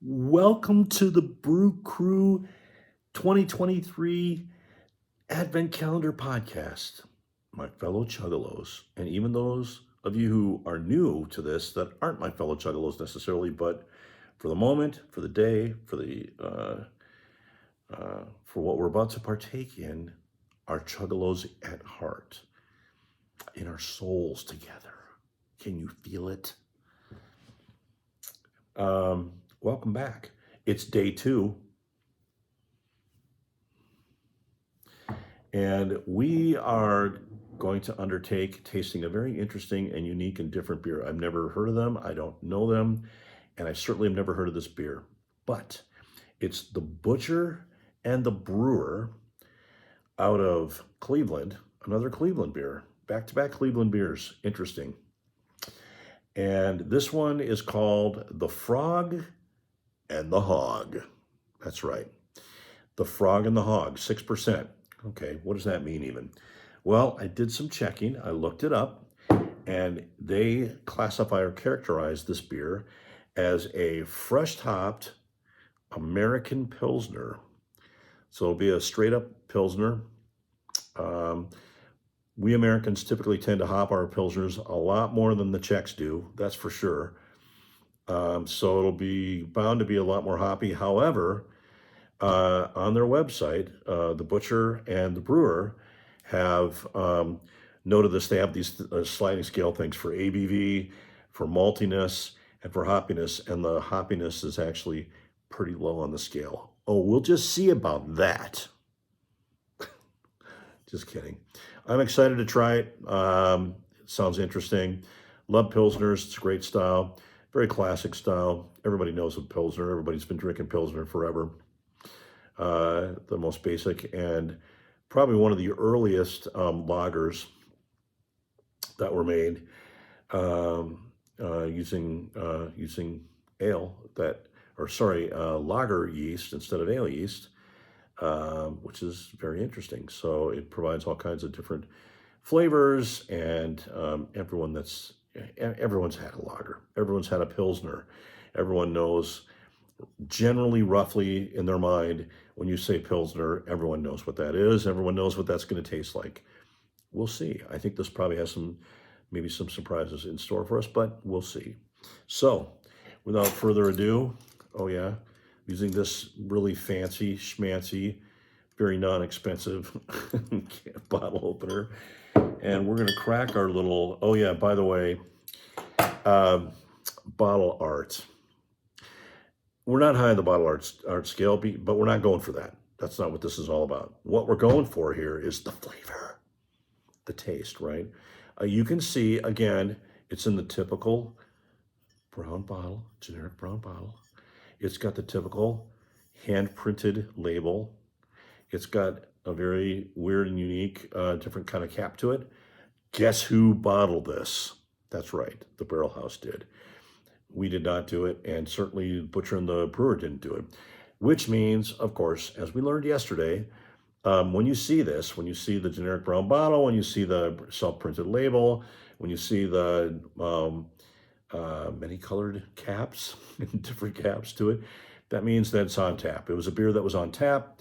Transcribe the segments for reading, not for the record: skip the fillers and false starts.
Welcome to the Brew Crew 2023 Advent Calendar Podcast, my fellow Chuggalos, and even those of you who are new to this that aren't my fellow Chuggalos necessarily, but for the moment, for the day, for what we're about to partake in, are Chuggalos at heart, in our souls together. Can you feel it? Welcome back. It's day 2. And we are going to undertake tasting a very interesting and unique and different beer. I've never heard of them. I don't know them. And I certainly have never heard of this beer. But it's the Butcher and the Brewer out of Cleveland. Another Cleveland beer. Back-to-back Cleveland beers. Interesting. And this one is called the Frog and the Hog. That's right. The Frog and the Hog, 6%. Okay, what does that mean even? Well, I did some checking. I looked it up, and they classify or characterize this beer as a fresh-hopped American Pilsner. So it'll be a straight-up Pilsner. We Americans typically tend to hop our Pilsners a lot more than the Czechs do, that's for sure. So it'll be bound to be a lot more hoppy. However, on their website, the Butcher and the Brewer have noted this. They have these sliding scale things for ABV, for maltiness, and for hoppiness, and the hoppiness is actually pretty low on the scale. Oh, we'll just see about that. Just kidding. I'm excited to try it. It sounds interesting. Love Pilsners. It's a great style. Very classic style. Everybody knows of Pilsner. Everybody's been drinking Pilsner forever. The most basic and probably one of the earliest lagers that were made using ale lager yeast instead of ale yeast, which is very interesting. So it provides all kinds of different flavors, and everyone's had a lager, everyone's had a Pilsner, everyone knows. Generally, roughly in their mind, when you say Pilsner, everyone knows what that is. Everyone knows what that's going to taste like. We'll see. I think this probably has maybe some surprises in store for us, but we'll see. So, without further ado, using this really fancy, schmancy, very non-expensive bottle opener, and we're going to crack our little, by the way, bottle art. We're not high on the bottle art scale, but we're not going for that. That's not what this is all about. What we're going for here is the flavor, the taste, right? You can see, again, it's in the typical brown bottle, generic brown bottle. It's got the typical hand-printed label. It's got a very weird and unique, different kind of cap to it. Guess who bottled this? That's right, the Barrel House did. We did not do it, and certainly the Butcher and the Brewer didn't do it, which means, of course, as we learned yesterday, when you see this, when you see the generic brown bottle, when you see the self-printed label, when you see the many colored caps, different caps to it, that means that it's on tap. It was a beer that was on tap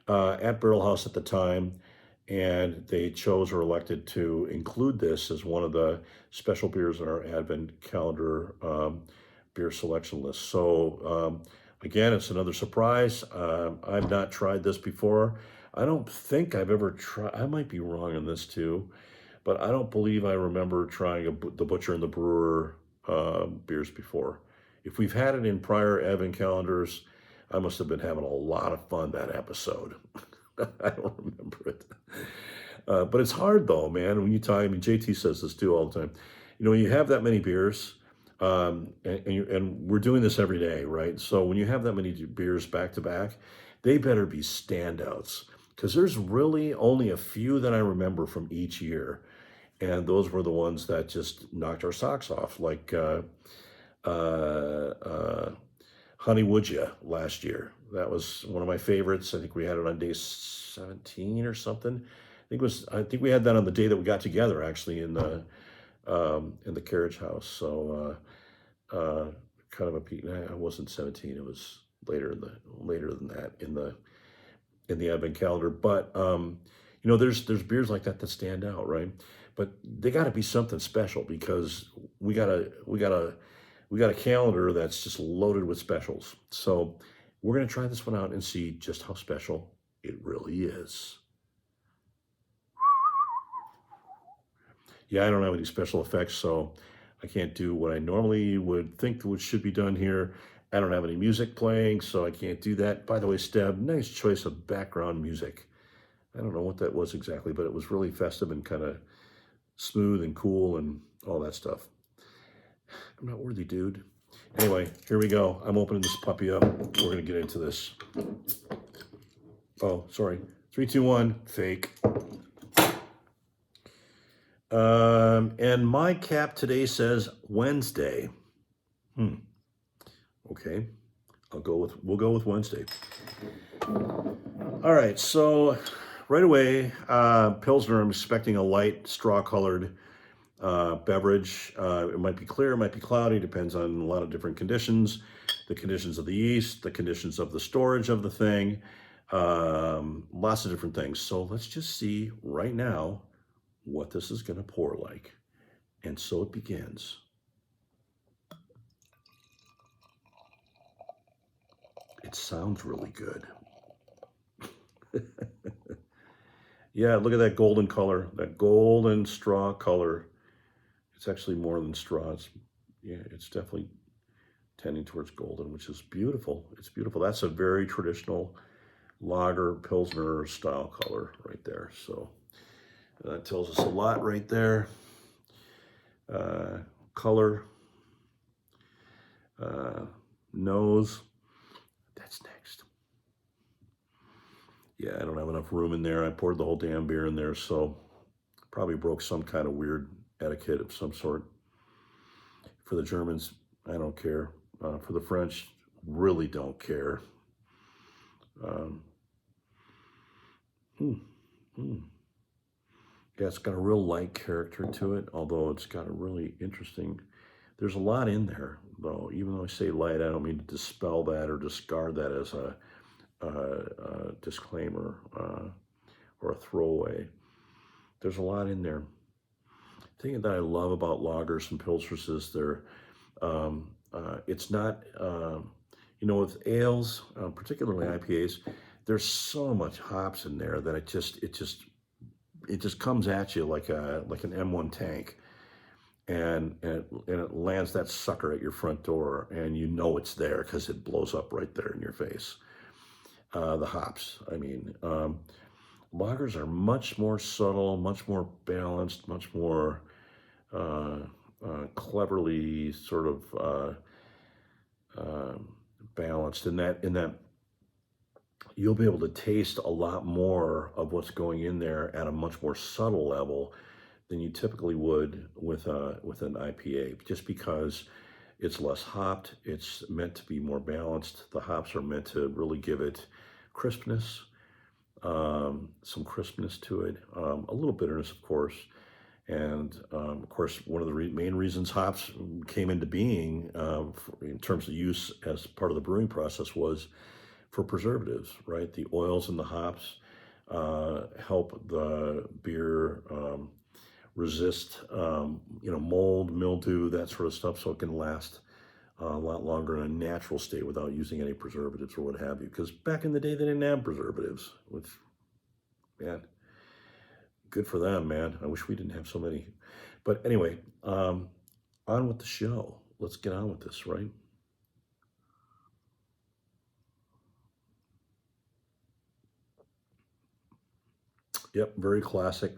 at Barrel House at the time, and they chose or elected to include this as one of the special beers in our Advent calendar beer selection list. So again, it's another surprise. I've not tried this before. I don't think I've ever tried, I might be wrong on this too, but I don't believe I remember trying the Butcher and the Brewer beers before. If we've had it in prior Advent calendars, I must have been having a lot of fun that episode. I don't remember it. But it's hard though, man. When you talk, JT says this too all the time. When you have that many beers, and we're doing this every day, right? So when you have that many beers back to back, they better be standouts, because there's really only a few that I remember from each year. And those were the ones that just knocked our socks off, like Honey Would Ya last year. That was one of my favorites. I think we had it on day 17 or something. I think we had that on the day that we got together, actually, in the carriage house. So kind of a peak. I wasn't 17. It was later than that in the advent calendar. But there's beers like that that stand out, right? But they got to be something special because we got a calendar that's just loaded with specials. So we're gonna try this one out and see just how special it really is. Yeah, I don't have any special effects, so I can't do what I normally would think should be done here. I don't have any music playing, so I can't do that. By the way, Steb, nice choice of background music. I don't know what that was exactly, but it was really festive and kind of smooth and cool and all that stuff. I'm not worthy, dude. Anyway, here we go. I'm opening this puppy up. We're going to get into this. Oh, sorry. 3, 2, 1, fake. And my cap today says Wednesday. Okay. We'll go with Wednesday. All right, so right away, Pilsner, I'm expecting a light straw-colored beverage. It might be clear, it might be cloudy, depends on a lot of different conditions, the conditions of the yeast, the conditions of the storage of the thing, lots of different things. So let's just see right now what this is going to pour like. And so it begins. It sounds really good. Yeah, look at that golden color, that golden straw color. It's actually more than straws. Yeah, it's definitely tending towards golden, which is beautiful. It's beautiful. That's a very traditional lager Pilsner style color right there. So that tells us a lot right there. Color, nose. That's next. Yeah, I don't have enough room in there. I poured the whole damn beer in there, so probably broke some kind of weird etiquette of some sort. For the Germans, I don't care. For the French, really don't care. Yeah, it's got a real light character to it, although it's got a really interesting, there's a lot in there, though. Even though I say light, I don't mean to dispel that or discard that as a disclaimer or a throwaway. There's a lot in there. The thing that I love about lagers and pilsners is they're, it's not, with ales, particularly IPAs, there's so much hops in there that it just comes at you like an M1 tank, and it lands that sucker at your front door, and you know it's there because it blows up right there in your face. The hops, I mean, lagers are much more subtle, much more balanced, much more cleverly sort of balanced in that you'll be able to taste a lot more of what's going in there at a much more subtle level than you typically would with an IPA, just because it's less hopped. It's meant to be more balanced. The hops are meant to really give it crispness, some crispness to it, a little bitterness, of course. And of course, one of the main reasons hops came into being in terms of use as part of the brewing process was for preservatives, right? The oils and the hops help the beer resist, mold, mildew, that sort of stuff, so it can last a lot longer in a natural state without using any preservatives or what have you. Because back in the day, they didn't have preservatives, which, man, good for them, man. I wish we didn't have so many. But anyway, on with the show. Let's get on with this, right? Yep, very classic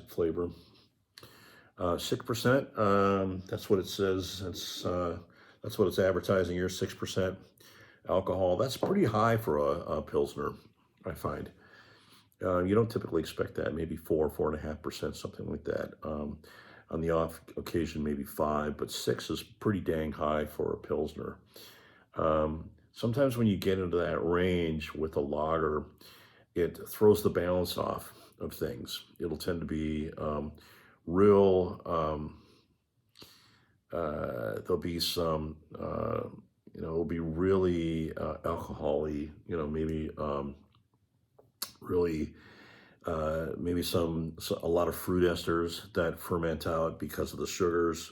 flavor. 6%, that's what it says. That's what it's advertising here, 6% alcohol. That's pretty high for a Pilsner, I find. You don't typically expect that, maybe 4.5%, something like that. On the off occasion, maybe 5, but 6 is pretty dang high for a Pilsner. Sometimes when you get into that range with a lager, it throws the balance off of things. It'll tend to be real There'll be some, it'll be really alcohol-y, maybe really, maybe a lot of fruit esters that ferment out because of the sugars.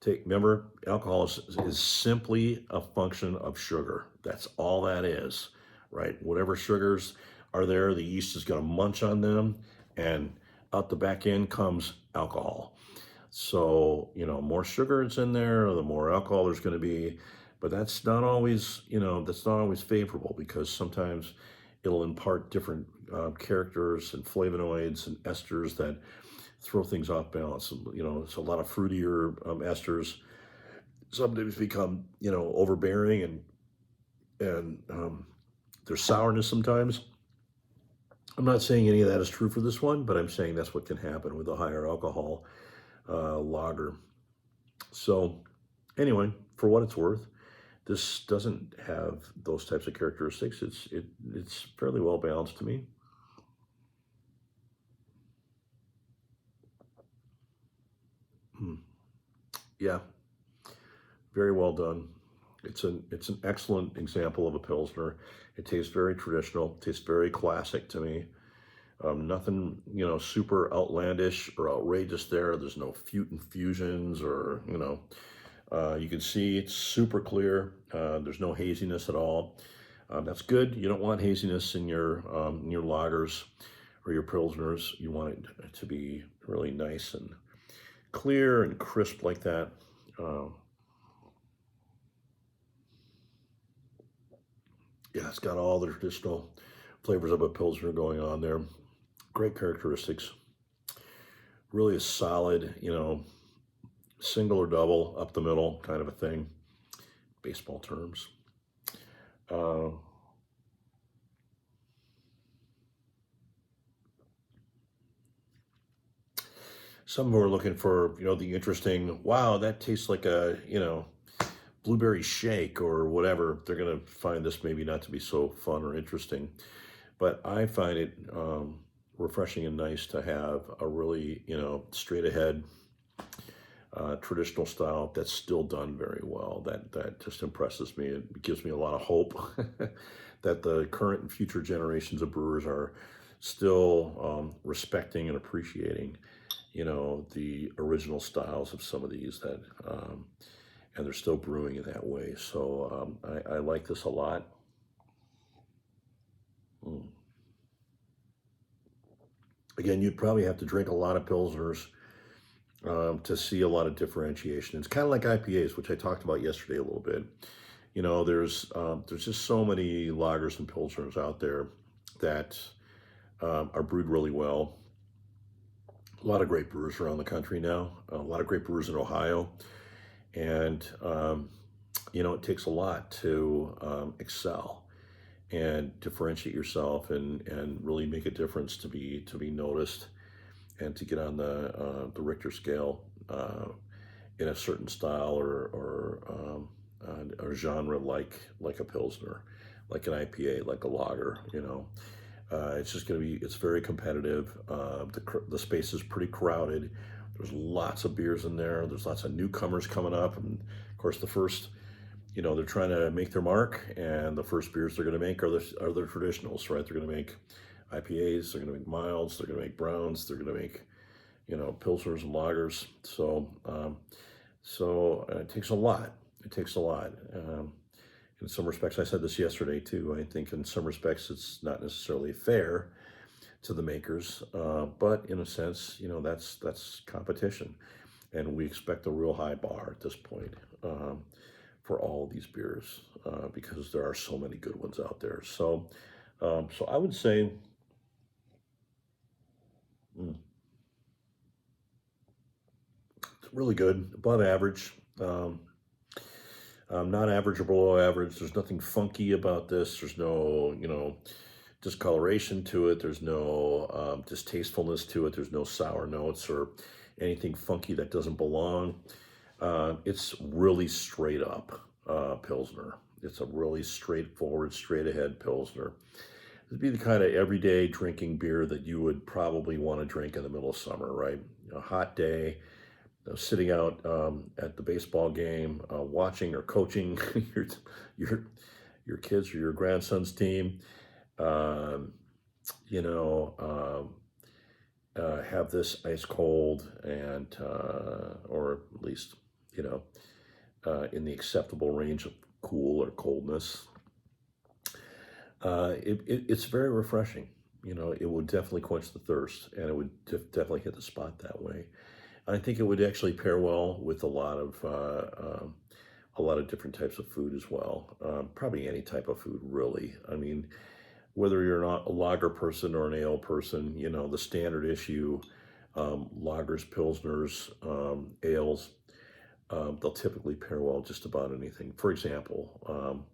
Remember, alcohol is simply a function of sugar. That's all that is, right? Whatever sugars are there, the yeast is going to munch on them, and out the back end comes alcohol. So, more sugar is in there, the more alcohol there's going to be. But that's not always favorable, because sometimes it'll impart different characters and flavonoids and esters that throw things off balance. It's a lot of fruitier esters sometimes become, overbearing, and there's sourness sometimes. I'm not saying any of that is true for this one, but I'm saying that's what can happen with a higher alcohol lager. So anyway, for what it's worth, this doesn't have those types of characteristics. It's fairly well balanced to me. Yeah, very well done. It's an excellent example of a Pilsner. It tastes very traditional, tastes very classic to me. Nothing, super outlandish or outrageous there. There's no infusions or, you can see it's super clear. There's no haziness at all. That's good. You don't want haziness in your lagers or your Pilsners. You want it to be really nice and clear and crisp like that. Yeah, it's got all the traditional flavors of a Pilsner going on there. Great characteristics. Really a solid, single or double up the middle kind of a thing. Baseball terms. Some who are looking for, the interesting, wow, that tastes like a, blueberry shake or whatever, they're going to find this maybe not to be so fun or interesting. But I find it refreshing and nice to have a really, straight ahead traditional style that's still done very well. That just impresses me. It gives me a lot of hope that the current and future generations of brewers are still respecting and appreciating, the original styles of some of these and they're still brewing in that way. So I like this a lot. Mm. Again, you'd probably have to drink a lot of Pilsners to see a lot of differentiation. It's kind of like IPAs, which I talked about yesterday a little bit. There's just so many lagers and Pilsners out there that are brewed really well. A lot of great brewers around the country now, a lot of great brewers in Ohio. And, it takes a lot to excel and differentiate yourself and really make a difference to be noticed and to get on the Richter scale in a certain style or genre like a Pilsner, like an IPA, like a lager. It's very competitive. The space is pretty crowded. There's lots of beers in there. There's lots of newcomers coming up. And of course, the first, they're trying to make their mark. And the first beers they're going to make are the traditionals, right? They're going to make IPAs. They're going to make milds. They're going to make browns. They're going to make, Pilsners and lagers. So it takes a lot. It takes a lot. In some respects, I said this yesterday too, I think in some respects it's not necessarily fair to the makers, but in a sense, that's competition. And we expect a real high bar at this point for all of these beers because there are so many good ones out there. So I would say, it's really good, above average. Not average or below average. There's nothing funky about this. There's no, discoloration to it. There's no distastefulness to it. There's no sour notes or anything funky that doesn't belong. It's really straight up Pilsner. It's a really straightforward, straight ahead Pilsner. It'd be the kind of everyday drinking beer that you would probably want to drink in the middle of summer, right? A hot day, sitting out at the baseball game, watching or coaching your your your kids or your grandson's team. Um, you know, have this ice cold and or at least you know in the acceptable range of cool or coldness. It's very refreshing. You know, it would definitely quench the thirst, and it would definitely hit the spot that way. I think it would actually pair well with a lot of different types of food as well. Probably any type of food, really. I mean, whether you're not a lager person or an ale person, you know, the standard issue, lagers, pilsners, ales, they'll typically pair well just about anything. For example,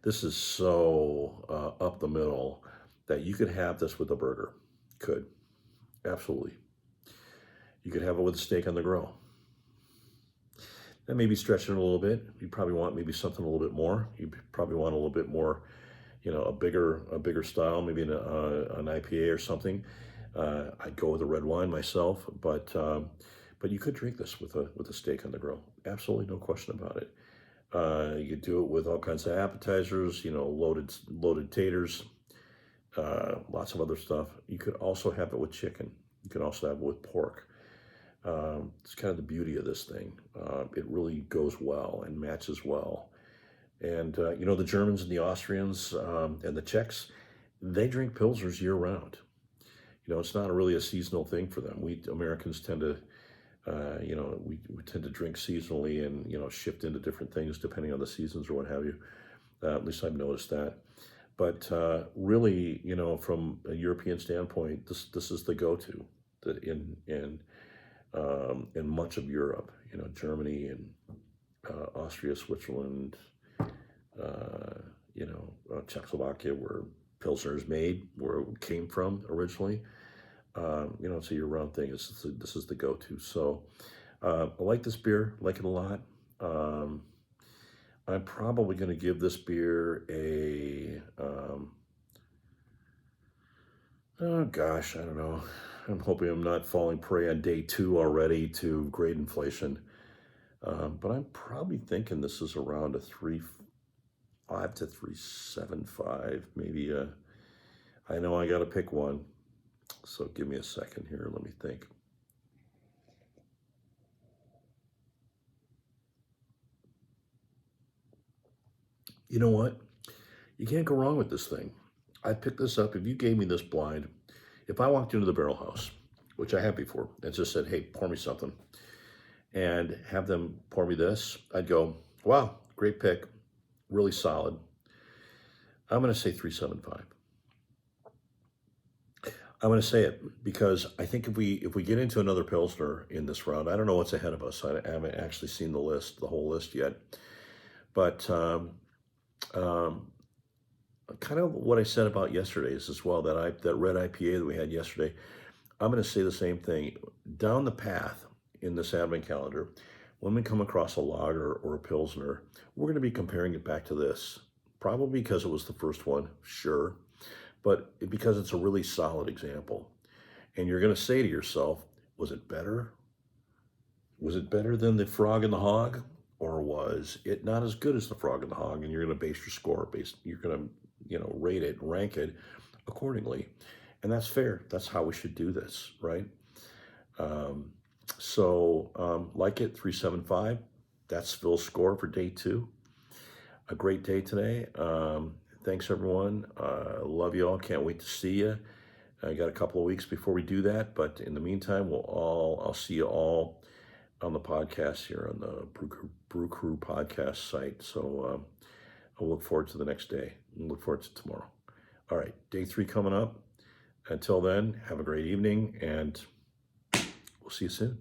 this is so up the middle that you could have this with a burger. Could, absolutely. You could have it with a steak on the grill. That may be stretching it a little bit. You probably want maybe something a little bit more. You probably want a little bit more, you know, a bigger style, maybe an IPA or something. I'd go with a red wine myself, but you could drink this with a steak on the grill. Absolutely, no question about it. You could do it with all kinds of appetizers, you know, loaded taters, lots of other stuff. You could also have it with chicken. You could also have it with pork. It's kind of the beauty of this thing. It really goes well and matches well. And you know, the Germans and the Austrians and the Czechs, they drink pilsners year round. You know, it's not really a seasonal thing for them. We Americans tend to, you know, we tend to drink seasonally and you know shift into different things depending on the seasons or what have you. At least I've noticed that. But really, you know, from a European standpoint, this is the go-to that in much of Europe. You know, Germany and Austria, Switzerland, you know, Czechoslovakia, where Pilsner is made, where it came from originally. You know, it's a year-round thing. This is the go-to. So I like this beer, like it a lot. I'm probably going to give this beer a, oh gosh, I don't know. I'm hoping I'm not falling prey on day 2 already to grade inflation. But I'm probably thinking this is around a 3.5 to 3.75, maybe. I know I got to pick one, so give me a second here. Let me think. You know what? You can't go wrong with this thing. I picked this up. If you gave me this blind, if I walked into the barrel house, which I have before, and just said, "Hey, pour me something," and have them pour me this, I'd go, "Wow, great pick, really solid." I'm going to say 3.75. I'm going to say it because I think if we get into another Pilsner in this round, I don't know what's ahead of us. I haven't actually seen the whole list yet. But um, kind of what I said about yesterday's as well, that red IPA that we had yesterday, I'm going to say the same thing. Down the path in this advent calendar, when we come across a lager or a Pilsner, we're going to be comparing it back to this. Probably because it was the first one, sure, but because it's a really solid example. And you're going to say to yourself, was it better? Was it better than the Frog and the Hog? Or was it not as good as the Frog and the Hog? And you're going to base your score you're going to, you know, rate it, rank it accordingly. And that's fair. That's how we should do this, right? Like it, 3.75. That's Phil's score for day 2. A great day today. Thanks, everyone. Love you all. Can't wait to see you. I got a couple of weeks before we do that, but in the meantime, I'll see you all on the podcast here on the Brew Crew podcast site. So I'll look forward to the next day. I'll look forward to tomorrow. All right, day 3 coming up. Until then, have a great evening, and we'll see you soon.